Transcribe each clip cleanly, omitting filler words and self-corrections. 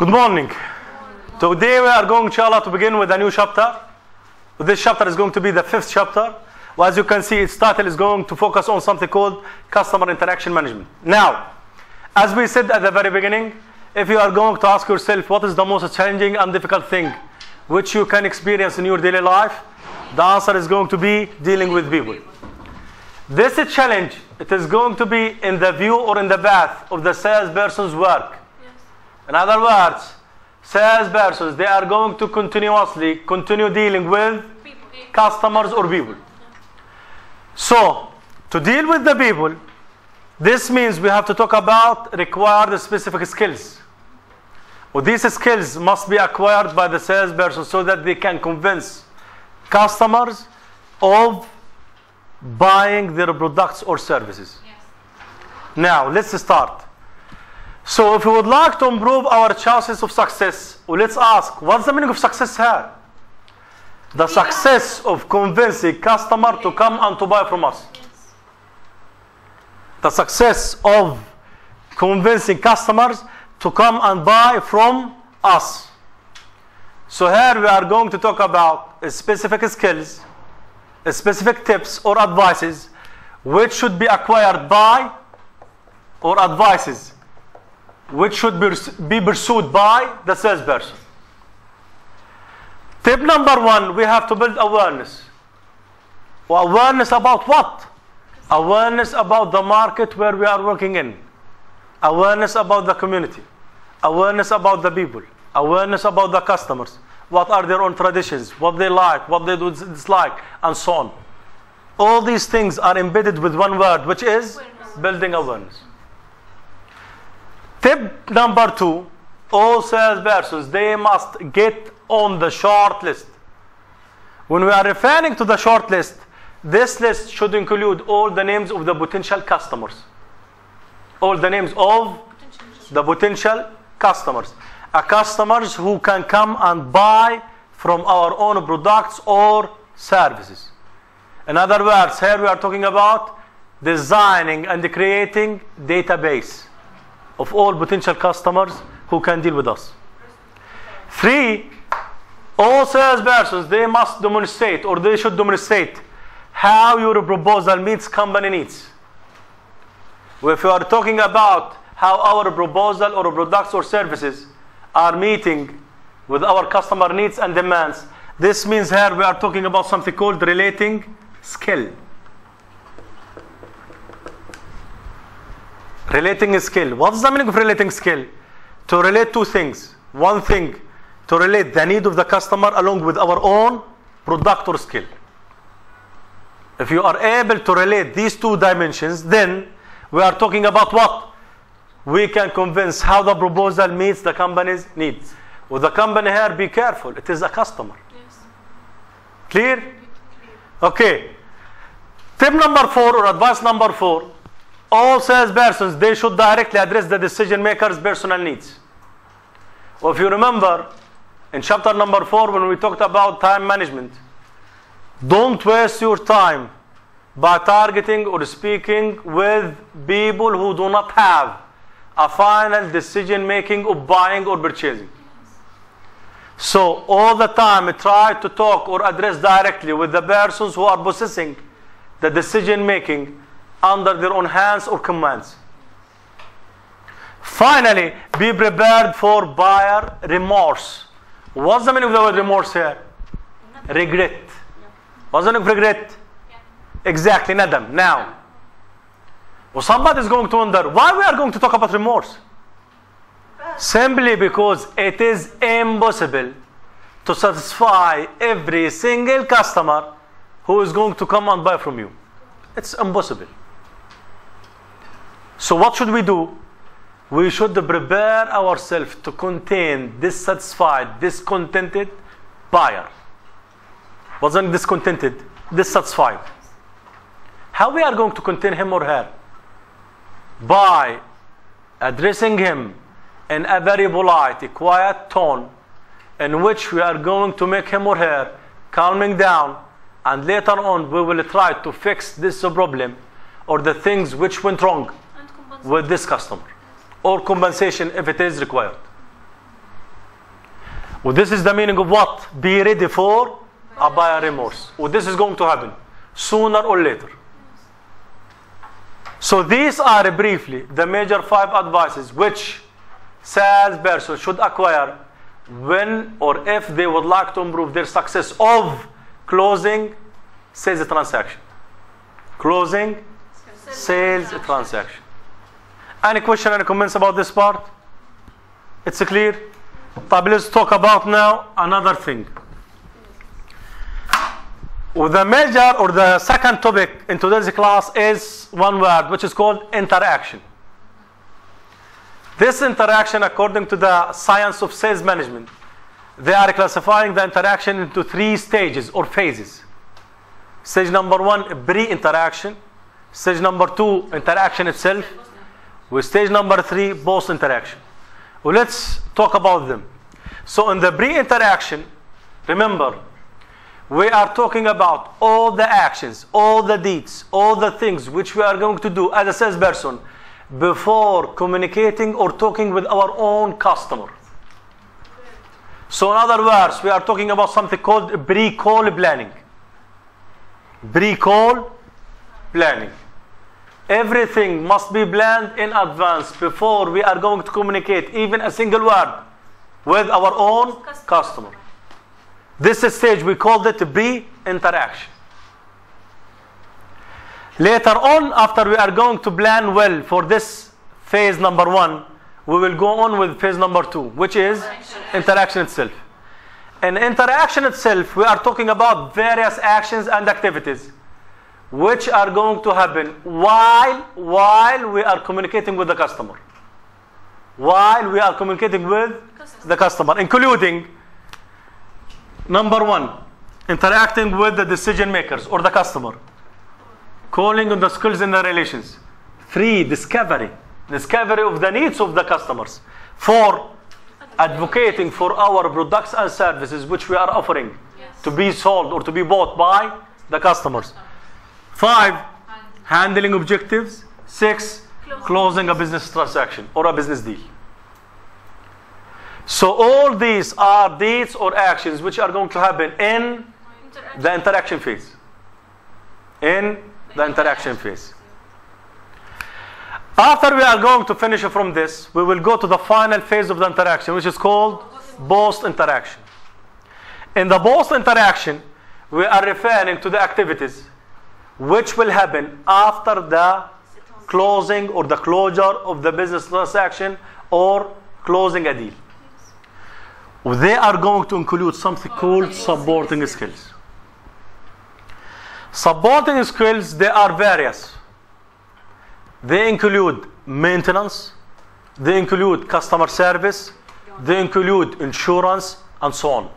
Good morning. Today we are going, inshallah, to begin with a new chapter. This chapter is going to be the 5th chapter. Well, as you can see, its title is going to focus on something called customer interaction management. Now, as we said at the very beginning, if you are going to ask yourself what is the most challenging and difficult thing which you can experience in your daily life, the answer is going to be dealing with people. This challenge, it is going to be in the view or in the path of the salesperson's work. In other words, salespersons, they are going to continue dealing with customers or people. So, to deal with the people, this means we have to talk about required specific skills. Well, these skills must be acquired by the salesperson so that they can convince customers of buying their products or services. Yes. Now, let's start. So, if we would like to improve our chances of success, well, let's ask, what's the meaning of success here? The success of convincing customer to come and to buy from us. Yes. The success of convincing customers to come and buy from us. So here we are going to talk about specific skills, specific tips or advices which should be acquired by, or advices which should be pursued by the salesperson. Tip number 1, we have to build awareness. Well, awareness about what? Awareness about the market where we are working in. Awareness about the community. Awareness about the people. Awareness about the customers. What are their own traditions, what they like, what they dislike, and so on. All these things are embedded with one word, which is building awareness. Tip number 2, all salespersons, they must get on the short list. When we are referring to the short list, this list should include all the names of the potential customers. All the names of the potential customers. Customers who can come and buy from our own products or services. In other words, here we are talking about designing and creating database of all potential customers who can deal with us. 3, all salespersons, they must demonstrate, or they should demonstrate, how your proposal meets company needs. If you are talking about how our proposal or products or services are meeting with our customer needs and demands, this means here we are talking about something called relating skill. Relating skill. What's the meaning of relating skill? To relate two things. One thing, to relate the need of the customer along with our own product or skill. If you are able to relate these two dimensions, then we are talking about what? We can convince how the proposal meets the company's needs. With the company here, be careful. It is a customer. Yes. Clear? Okay. Tip number 4, or advice number 4. All salespersons, they should directly address the decision maker's personal needs. Well, if you remember, in chapter number 4, when we talked about time management, don't waste your time by targeting or speaking with people who do not have a final decision making of buying or purchasing. So all the time try to talk or address directly with the persons who are possessing the decision making under their own hands or commands. Finally, be prepared for buyer remorse. What's the meaning of the word remorse here? Regret. What's the meaning of regret? Exactly, nadam. Now, well, somebody is going to wonder why we are going to talk about remorse. Simply because it is impossible to satisfy every single customer who is going to come and buy from you. It's impossible. So what should we do? We should prepare ourselves to contain dissatisfied, discontented buyer. Wasn't discontented, dissatisfied. How we are going to contain him or her? By addressing him in a very polite, quiet tone in which we are going to make him or her calming down, and later on we will try to fix this problem or the things which went wrong with this customer, or compensation if it is required. Well, this is the meaning of what? Be ready for a buyer remorse. Well, this is going to happen sooner or later. So these are briefly the major 5 advices which salesperson should acquire when or if they would like to improve their success of closing sales transaction. Closing sales transaction. Any question, any comments about this part? It's clear? But let's talk about now another thing. The major or the second topic in today's class is one word, which is called interaction. This interaction, according to the science of sales management, they are classifying the interaction into 3 stages or phases. Stage number 1, Bree Interaction. Stage number 2, interaction itself. With stage number 3, post interaction. Well, let's talk about them. So in the Bree Interaction, remember, we are talking about all the actions, all the deeds, all the things which we are going to do as a salesperson before communicating or talking with our own customer. So in other words, we are talking about something called pre-call planning. Pre-call planning. Everything must be planned in advance before we are going to communicate even a single word with our own customer. This stage we called it pre-interaction. Later on, after we are going to plan well for this phase number 1, we will go on with phase number 2, which is interaction itself. In interaction itself, we are talking about various actions and activities which are going to happen while we are communicating with the customer. While we are communicating with the customer, including number 1, interacting with the decision makers or the customer. Calling on the skills in the relations. 3, discovery of the needs of the customers. 4, advocating for our products and services which we are offering to be sold or to be bought by the customers. 5, handling objectives. 6, closing a business transaction or a business deal. So all these are deeds or actions which are going to happen in the interaction phase. In the interaction phase. After we are going to finish from this, we will go to the final phase of the interaction, which is called post-interaction. In the post-interaction, we are referring to the activities which will happen after the closing or the closure of the business transaction or closing a deal. They are going to include something called supporting skills. Supporting skills, they are various. They include maintenance, they include customer service, they include insurance, and so on.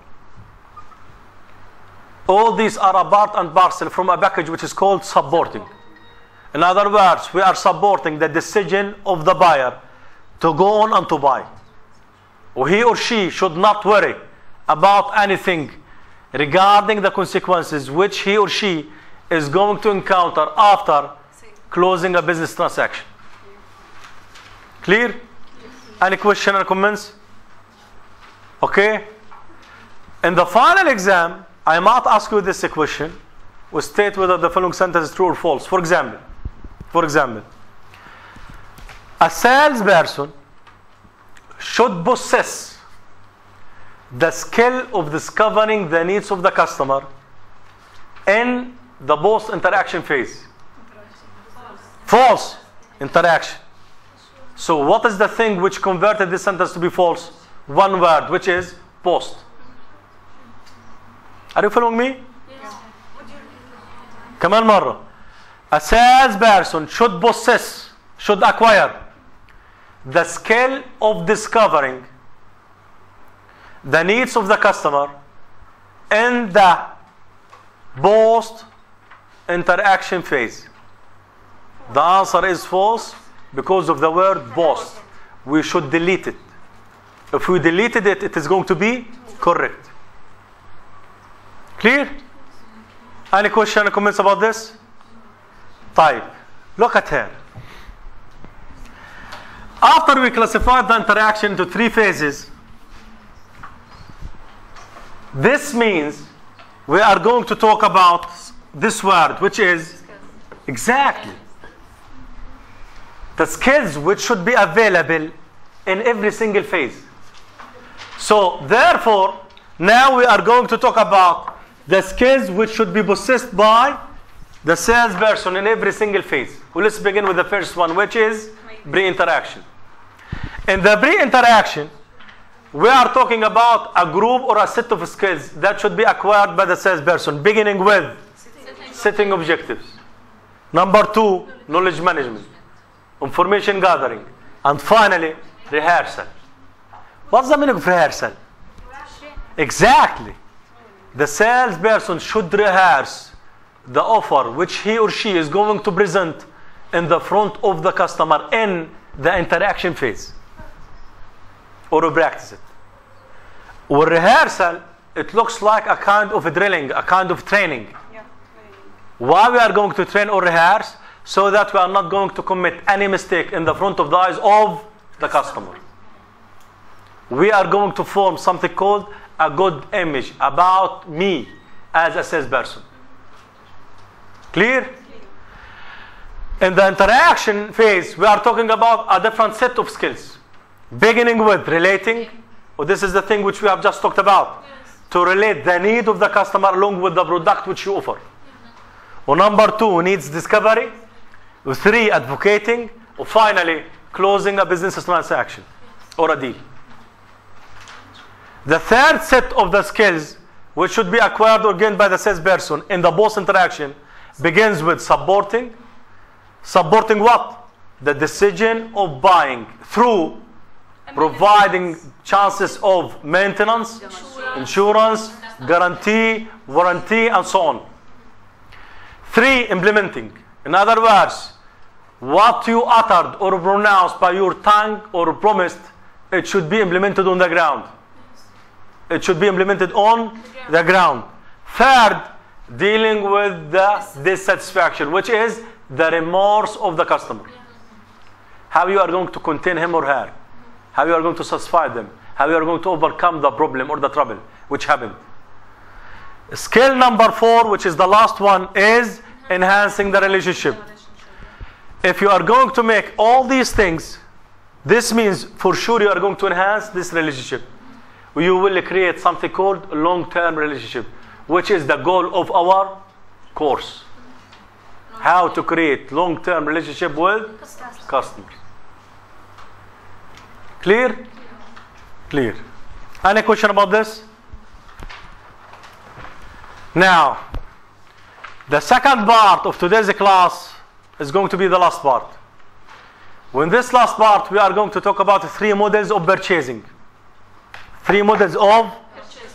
All these are a part and parcel from a package which is called supporting. In other words, we are supporting the decision of the buyer to go on and to buy. He or she should not worry about anything regarding the consequences which he or she is going to encounter after closing a business transaction. Clear? Any question or comments? Okay. In the final exam, I might ask you this question. We state whether the following sentence is true or false. For example, a salesperson should possess the skill of discovering the needs of the customer in the post-interaction phase. False. Interaction. So what is the thing which converted this sentence to be false? One word, which is post. Are you following me? Yes. كمان مرة. A salesperson should possess, should acquire the skill of discovering the needs of the customer in the post-interaction phase. The answer is false because of the word post. We should delete it. If we deleted it, it is going to be correct. Clear? Any question or comments about this? طيب, look at here. After we classified the interaction into 3 phases, This means we are going to talk about this word, which is exactly the skills which should be available in every single phase. So therefore, now we are going to talk about the skills which should be possessed by the salesperson in every single phase. Well, let's begin with the first one, which is Bree Interaction. In the Bree Interaction, we are talking about a group or a set of skills that should be acquired by the salesperson, beginning with setting objectives. Number 2, knowledge management, information gathering, and finally, rehearsal. What's the meaning of rehearsal? Exactly. The salesperson should rehearse the offer which he or she is going to present in the front of the customer in the interaction phase, or to practice it. Or rehearsal, it looks like a kind of a drilling, a kind of training. Why we are going to train or rehearse? So that we are not going to commit any mistake in the front of the eyes of the customer. We are going to form something called a good image about me as a salesperson. Clear? In the interaction phase, we are talking about a different set of skills. Beginning with relating. This is the thing which we have just talked about. To relate the need of the customer along with the product which you offer. Number 2, needs discovery. 3, advocating. Finally, closing a business transaction or a deal. The third set of the skills which should be acquired or gained by the salesperson in the post interaction begins with supporting. Supporting what? The decision of buying through providing chances of maintenance, insurance, guarantee, warranty, and so on. 3, implementing. In other words, what you uttered or pronounced by your tongue or promised, it should be implemented on the ground. It should be implemented on the ground. Third, dealing with the dissatisfaction, which is the remorse of the customer. How you are going to contain him or her. How you are going to satisfy them. How you are going to overcome the problem or the trouble which happened. Skill number 4, which is the last one, is enhancing the relationship. If you are going to make all these things, this means for sure you are going to enhance this relationship. You will create something called long-term relationship, which is the goal of our course. How to create long-term relationship with customers. Clear? Clear. Any question about this? Now, the second part of today's class is going to be the last part. In this last part, we are going to talk about 3 models of purchasing. 3 models of purchasing.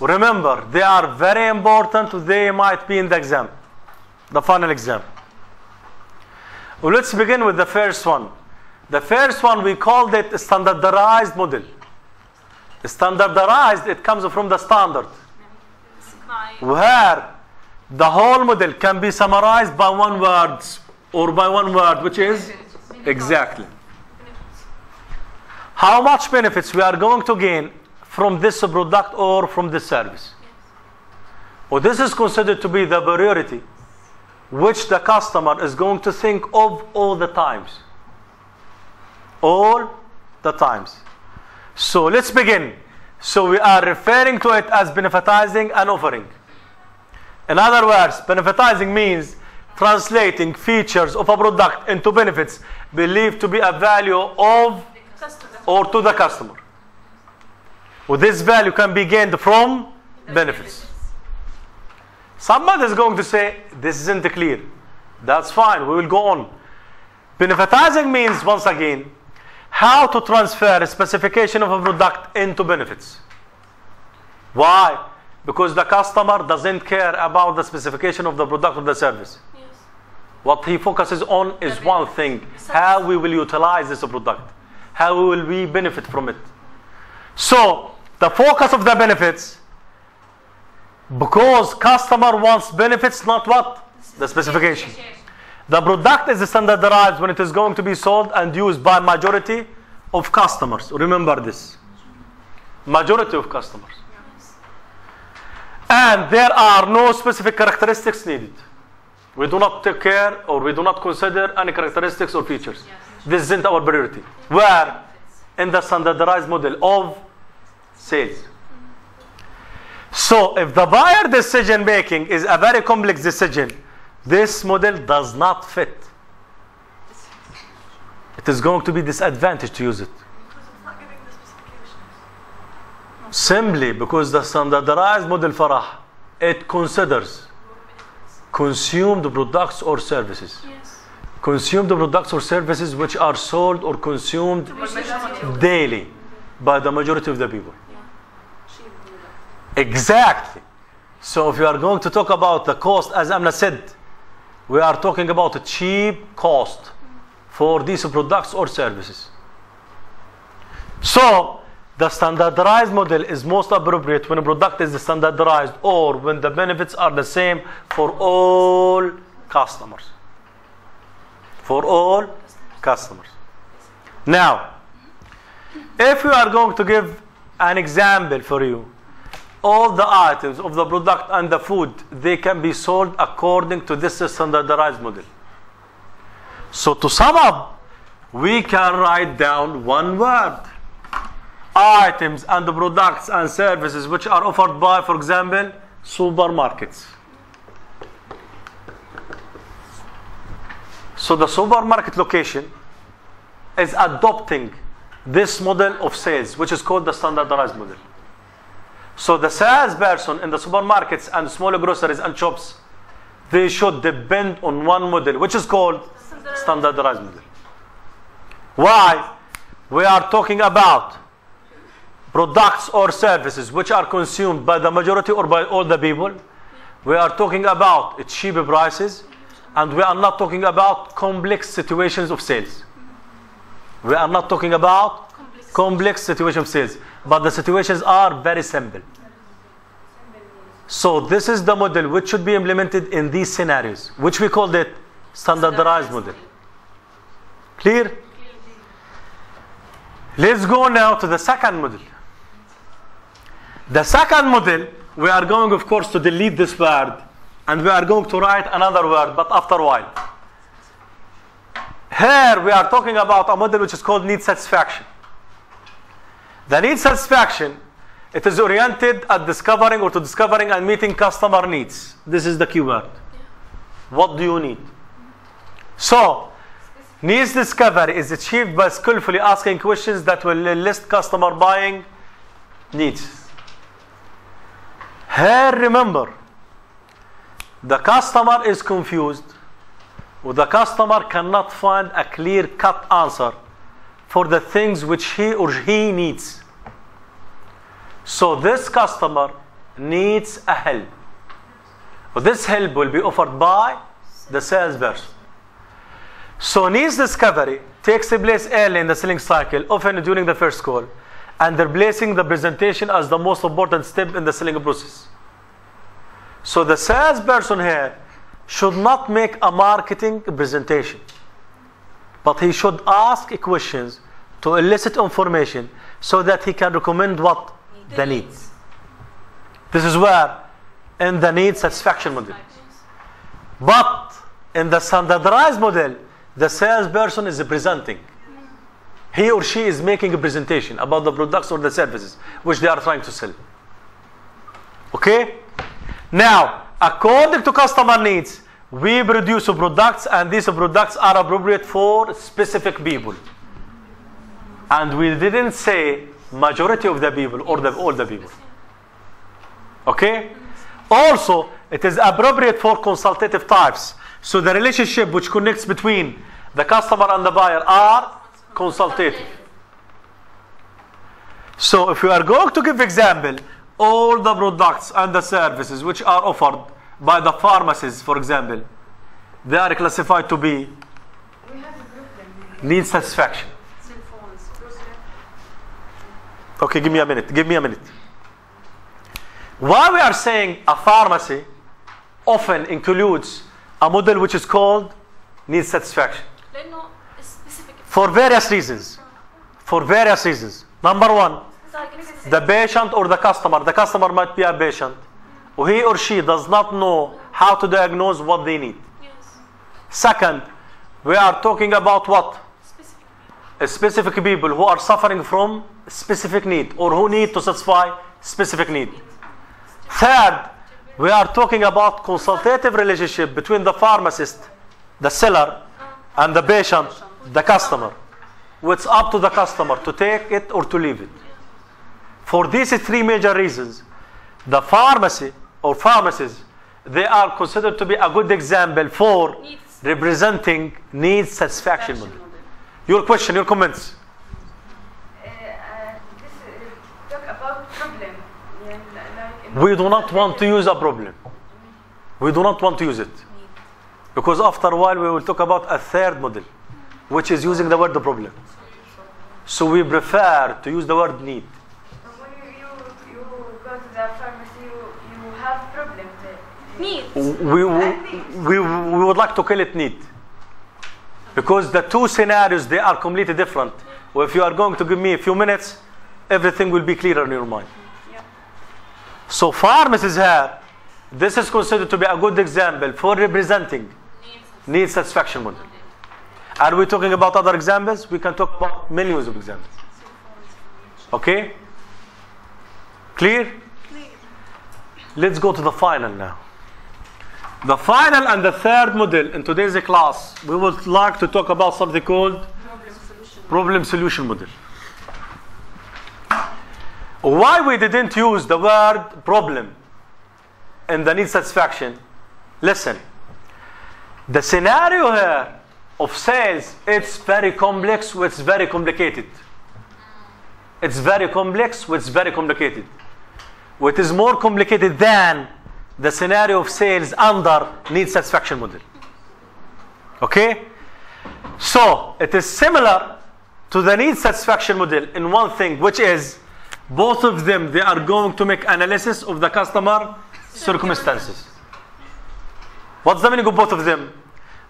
Remember, they are very important. They might be in the exam, the final exam. Well, let's begin with the first one. The first one, we called it a standardized model. Standardized, it comes from the standard, where the whole model can be summarized by one word, or by one word, which is exactly. How much benefits we are going to gain from this product or from this service. Well, this is considered to be the priority which the customer is going to think of all the times. All the times. So let's begin. So we are referring to it as benefitizing and offering. In other words, benefitizing means translating features of a product into benefits believed to be a value of or to the customer. Well, this value can be gained from benefits. Somebody is going to say, this isn't clear. That's fine, we will go on. Benefitizing means, once again, how to transfer a specification of a product into benefits. Why? Because the customer doesn't care about the specification of the product or the service. Yes. What he focuses on is one thing: how we will utilize this product, how will we benefit from it. So the focus of the benefits, because customer wants benefits, not what? The specification. The product is standardized when it is going to be sold and used by majority of customers. Remember this. Majority of customers. And there are no specific characteristics needed. We do not take care or we do not consider any characteristics or features. This isn't our priority. Where? In the standardized model of sales. So if the buyer decision making is a very complex decision, this model does not fit. It is going to be disadvantage to use it. Simply because the standardized model Farah, it considers consumed products or services. Yes. Consumed products or services which are sold or consumed daily by the majority of the people. Yeah. Exactly. So if you are going to talk about the cost, as Amna said, we are talking about a cheap cost for these products or services. So the standardized model is most appropriate when a product is standardized or when the benefits are the same for all customers. For all customers. Now, if we are going to give an example for you, all the items of the product and the food, they can be sold according to this standardized model. So to sum up, we can write down one word. Items and the products and services which are offered by, for example, supermarkets. So the supermarket location is adopting this model of sales, which is called the standardized model. So the salesperson in the supermarkets and small groceries and shops, they should depend on one model, which is called standardized model. Why? We are talking about products or services which are consumed by the majority or by all the people. We are talking about cheap prices, and we are not talking about complex situations of sales. We are not talking about complex situations of sales, but the situations are very simple. So this is the model which should be implemented in these scenarios, which we called it standardized model. Clear? Let's go now to the second model. The second model, we are going, of course, to delete this word, and we are going to write another word, but after a while. Here, we are talking about a model which is called need satisfaction. The need satisfaction, it is oriented at discovering or to discovering and meeting customer needs. This is the keyword. What do you need? So, needs discovery is achieved by skillfully asking questions that will list customer buying needs. Here, remember, the customer is confused, or the customer cannot find a clear-cut answer for the things which he or she needs. So this customer needs a help. This help will be offered by the salesperson. So needs discovery takes place early in the selling cycle, often during the first call, and replacing the presentation as the most important step in the selling process. So the salesperson here should not make a marketing presentation, but he should ask questions to elicit information so that he can recommend what? The needs. This is where in the need satisfaction model. But in the standardized model, the salesperson is presenting. He or she is making a presentation about the products or the services which they are trying to sell. Okay? Now, according to customer needs, we produce products, and these products are appropriate for specific people. And we didn't say majority of the people or all the people. Okay? Also, it is appropriate for consultative types. So the relationship which connects between the customer and the buyer are consultative. So if you are going to give example, all the products and the services which are offered by the pharmacies, for example, they are classified to be need satisfaction. Okay, give me a minute. Why we are saying a pharmacy often includes a model which is called need satisfaction? For various reasons. Number one, the patient or the customer. The customer might be a patient, he or she does not know how to diagnose what they need. Yes. Second, we are talking about what? Specific people who are suffering from specific need or who need to satisfy specific need. Third, we are talking about consultative relationship between the pharmacist, the seller, and the patient, the customer. It's up to the customer to take it or to leave it. For these three major reasons, the pharmacy or pharmacies, they are considered to be a good example for representing needs satisfaction model. Your question, your comments. Talk about problem. We do not want to use a problem. We do not want to use it. Because after a while we will talk about a third model, which is using the word problem. So we prefer to use the word need. When you go to the pharmacy, you have problem there. Need. We would like to call it need. Because the two scenarios, they are completely different. Well, if you are going to give me a few minutes, everything will be clearer in your mind. Yeah. So pharmacies here, this is considered to be a good example for representing need satisfaction model. Are we talking about other examples? We can talk about millions of examples. Okay? Clear? Clear. Let's go to the final now. The final and the third model in today's class, we would like to talk about something called problem solution model. Why we didn't use the word problem in the need satisfaction? Listen, the scenario here of sales, it's very complex, it's very complicated. It's very complex, it's very complicated. It is more complicated than the scenario of sales under need satisfaction model. Okay? So, it is similar to the need satisfaction model in one thing, which is both of them, they are going to make analysis of the customer circumstances. What's the meaning of both of them?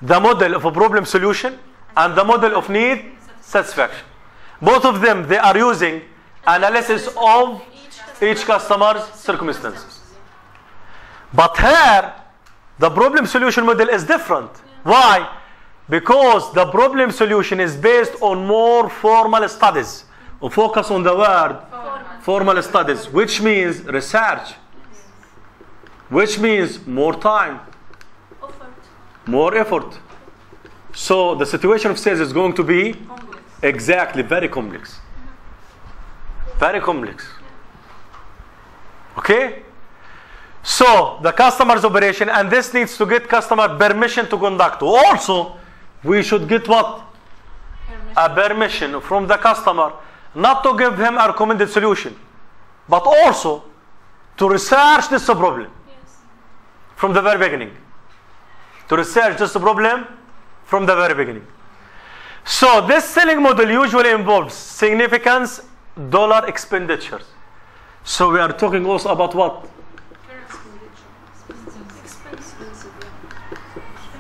The model of a problem solution and the model of need satisfaction. Both of them, they are using analysis of each customer's circumstances. But here, the problem solution model is different. Why? Because the problem solution is based on more formal studies. We focus on the word formal studies, which means research, which means more time, more effort. So the situation of sales is going to be exactly very complex. Very complex. Okay? So the customer's operation, and this needs to get customer permission to conduct. Also, we should get what? A permission from the customer, not to give him a recommended solution, but also to research this problem from the very beginning. To research this problem from the very beginning. So this selling model usually involves significant dollar expenditures. So we are talking also about what?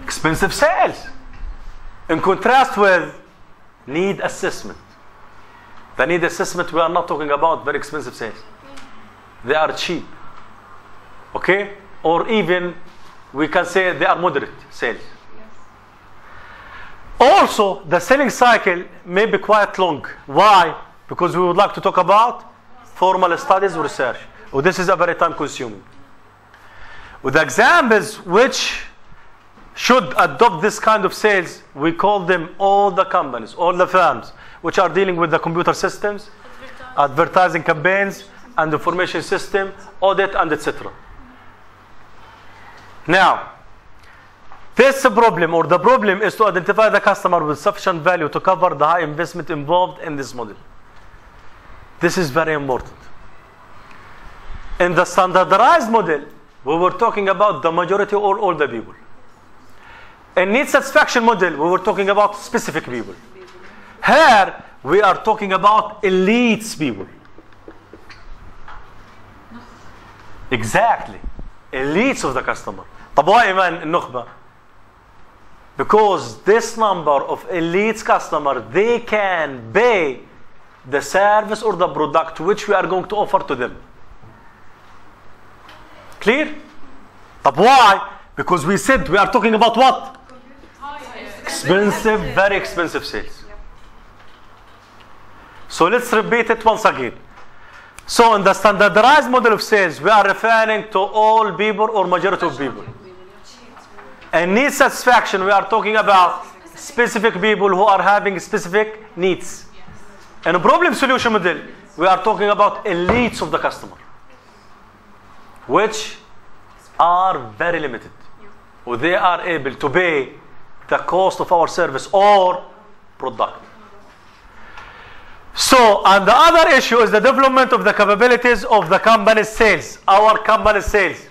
Expensive sales. In contrast with need assessment. The need assessment, we are not talking about very expensive sales. They are cheap. Okay? Or even we can say they are moderate sales. Also, the selling cycle may be quite long. Why? Because we would like to talk about formal studies or research. Oh, this is a very time consuming. With examples which should adopt this kind of sales, we call them all the companies, all the firms which are dealing with the computer systems, advertising campaigns, and information system, audit, and etc. Now, this problem or the problem is to identify the customer with sufficient value to cover the high investment involved in this model. This is very important. In the standardized model, we were talking about the majority or all the people. In need satisfaction model, we were talking about specific people. Here, we are talking about elites people. Exactly. Elites of the customer. طب why man النخبة? Because this number of elites customer, they can pay the service or the product which we are going to offer to them. Clear? But why? Because we said we are talking about what? Expensive, very expensive sales. So let's repeat it once again. So in the standardized model of sales, we are referring to all people or majority of people. And need satisfaction, we are talking about specific people who are having specific needs. And a problem solution model, we are talking about elites of the customer, which are very limited. Or they are able to pay the cost of our service or product. So, and the other issue is the development of the capabilities of the company's sales, our company's sales,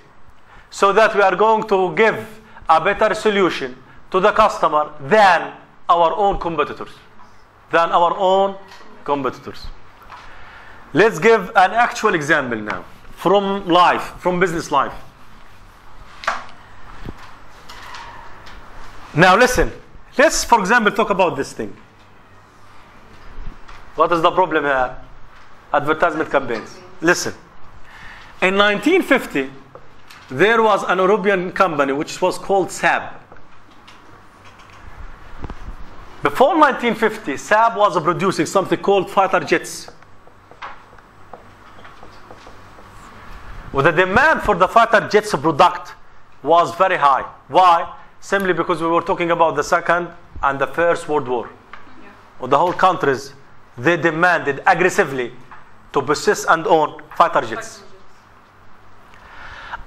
so that we are going to give a better solution to the customer than our own competitors. Let's give an actual example now from life, from business life. Now listen, let's for example talk about this thing. What is the problem here? Advertisement campaigns. Listen, in 1950 there was an European company which was called Saab. Before 1950, Saab was producing something called fighter jets. Well, the demand for the fighter jets product was very high. Why? Simply because we were talking about the Second and the First World War. Yeah. Well, the whole countries, they demanded aggressively to possess and own fighter jets.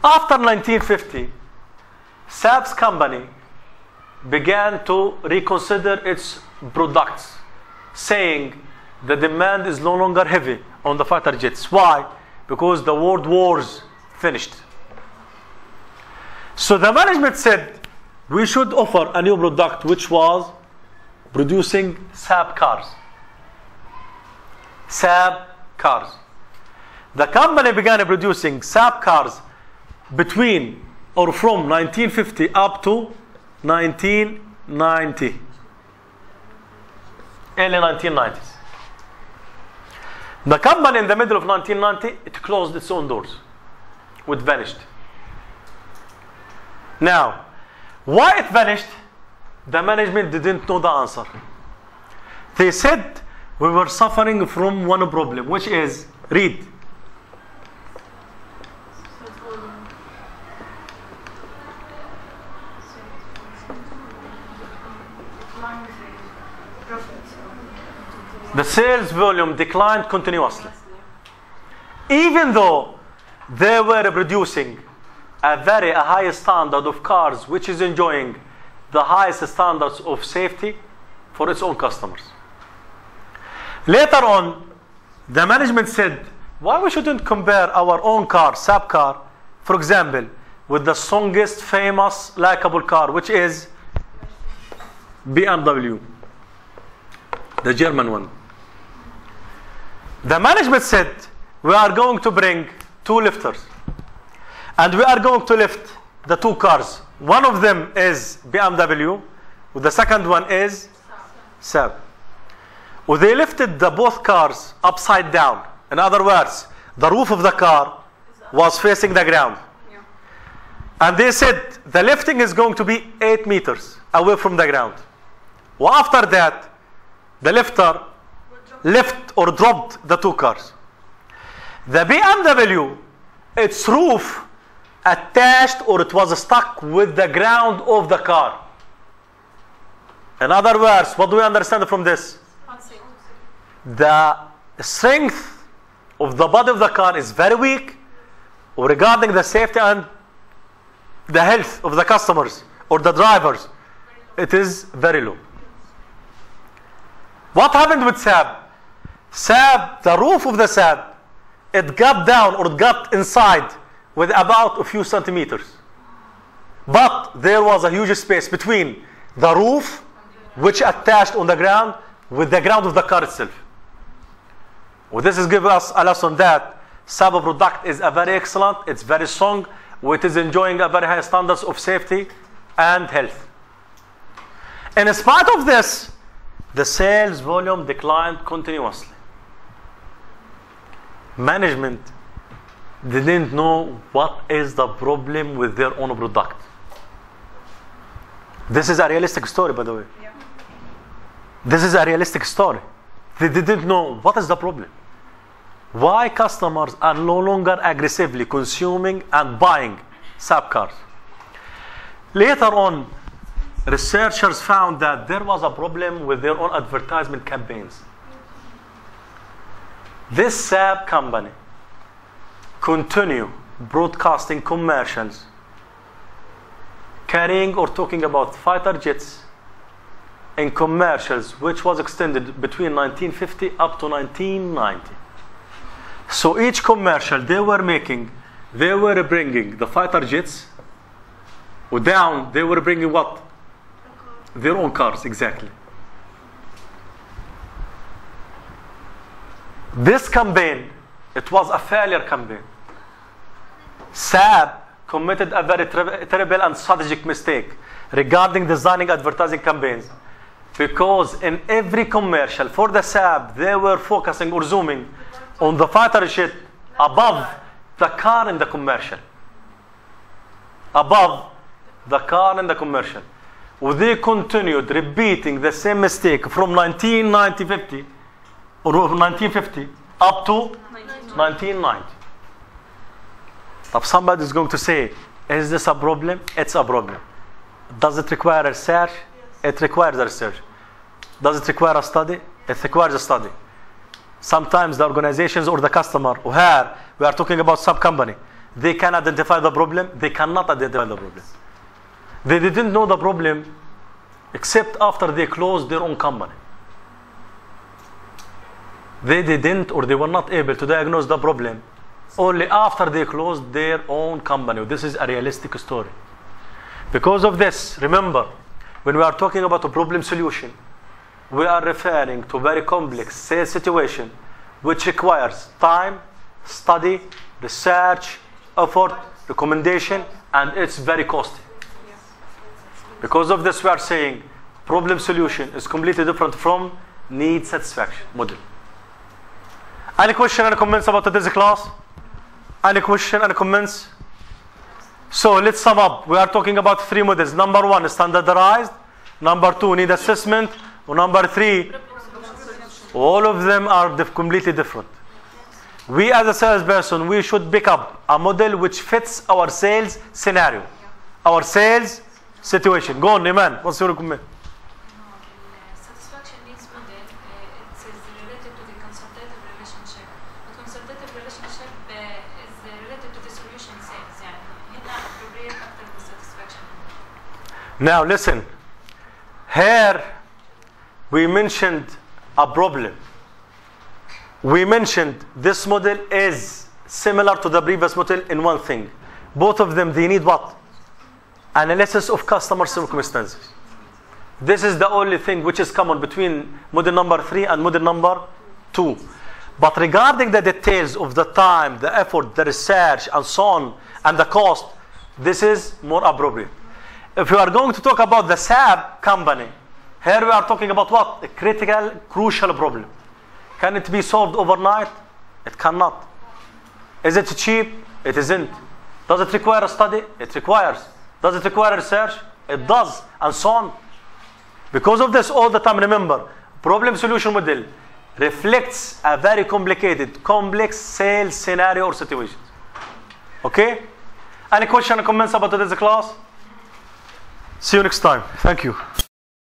After 1950, Saab's company began to reconsider its products, saying the demand is no longer heavy on the fighter jets. Why? Because the world wars finished. So the management said we should offer a new product which was producing Saab cars. Saab cars. The company began producing Saab cars between or from 1950 up to 1990. Early 1990s. The company in the middle of 1990, it closed its own doors. It vanished. Now, why it vanished? The management didn't know the answer. They said we were suffering from one problem, which is, read. The sales volume declined continuously. Even though they were producing a high standard of cars which is enjoying the highest standards of safety for its own customers. Later on, the management said, why we shouldn't compare our own car, Saab car, for example, with the strongest, famous, likable car, which is BMW, the German one. The management said, we are going to bring two lifters. And we are going to lift the two cars. One of them is BMW, the second one is Saab. Well, they lifted both cars upside down. In other words, the roof of the car was facing the ground. Yeah. And they said the lifting is going to be 8 meters away from the ground. Well, after that, the lifter lift or dropped the two cars. The BMW, its roof attached or it was stuck with the ground of the car. In other words, what do we understand from this? The strength of the body of the car is very weak regarding the safety and the health of the customers or the drivers. It is very low. What happened with Saab? Saab, the roof of the Saab, it got down or it got inside with about a few centimeters. But there was a huge space between the roof, which attached on the ground, with the ground of the car itself. Well, this is giving us a lesson that Saab product is a very excellent, it's very strong, it is enjoying a very high standards of safety and health. And in spite of this, the sales volume declined continuously. Management They didn't know what is the problem with their own product. This is a realistic story, by the way. Yeah. This is a realistic story. They didn't know what is the problem. Why customers are no longer aggressively consuming and buying SAP cars. Later on, researchers found that there was a problem with their own advertisement campaigns. This SAP company continue broadcasting commercials carrying or talking about fighter jets in commercials which was extended between 1950 up to 1990. So each commercial they were making, they were bringing the fighter jets, or down they were bringing what? Their own cars, exactly. This campaign, it was a failure campaign. SAP committed a very terrible and strategic mistake regarding designing advertising campaigns, because in every commercial for the SAP they were focusing or zooming on the fighter jet above the car in the commercial. Above the car in the commercial. They continued repeating the same mistake from 1950 up to 1990. But somebody is going to say, is this a problem? It's a problem. Does it require research? It requires a research. Does it require a study? It requires a study. Sometimes the organizations or the customer, where we are talking about sub-company, they can identify the problem, they cannot identify the problem. They didn't know the problem except after they closed their own company. They didn't, or they were not able to diagnose the problem only after they closed their own company. This is a realistic story. Because of this, remember, when we are talking about a problem solution, we are referring to very complex sales situation which requires time, study, research, effort, recommendation, and it's very costly. Because of this, we are saying problem solution is completely different from need satisfaction model. Any question, any comments about today's class? Any question, any comments? So let's sum up. We are talking about three models. Number one, standardized. Number two, need assessment. Number three, all of them are completely different. We as a salesperson, we should pick up a model which fits our sales scenario, our sales situation. Go on, Iman. What's your comment? Satisfaction needs model. It is related to the consultative relationship. The consultative relationship is related to the solution sales. يعني هنا appropriate أكتر بالsatisfaction. Now listen. Here we mentioned a problem. We mentioned this model is similar to the previous model in one thing. Both of them, they need what? Analysis of customer circumstances. This is the only thing which is common between model number 3 and model number 2. But regarding the details of the time, the effort, the research, and so on, and the cost, this is more appropriate. If we are going to talk about the SAP company, here we are talking about what? A critical, crucial problem. Can it be solved overnight? It cannot. Is it cheap? It isn't. Does it require a study? It requires. Does it require research? It does, and so on. Because of this, all the time, remember, problem solution model reflects a very complicated, complex sales scenario or situation. Okay? Any question or comments about today's class? See you next time. Thank you.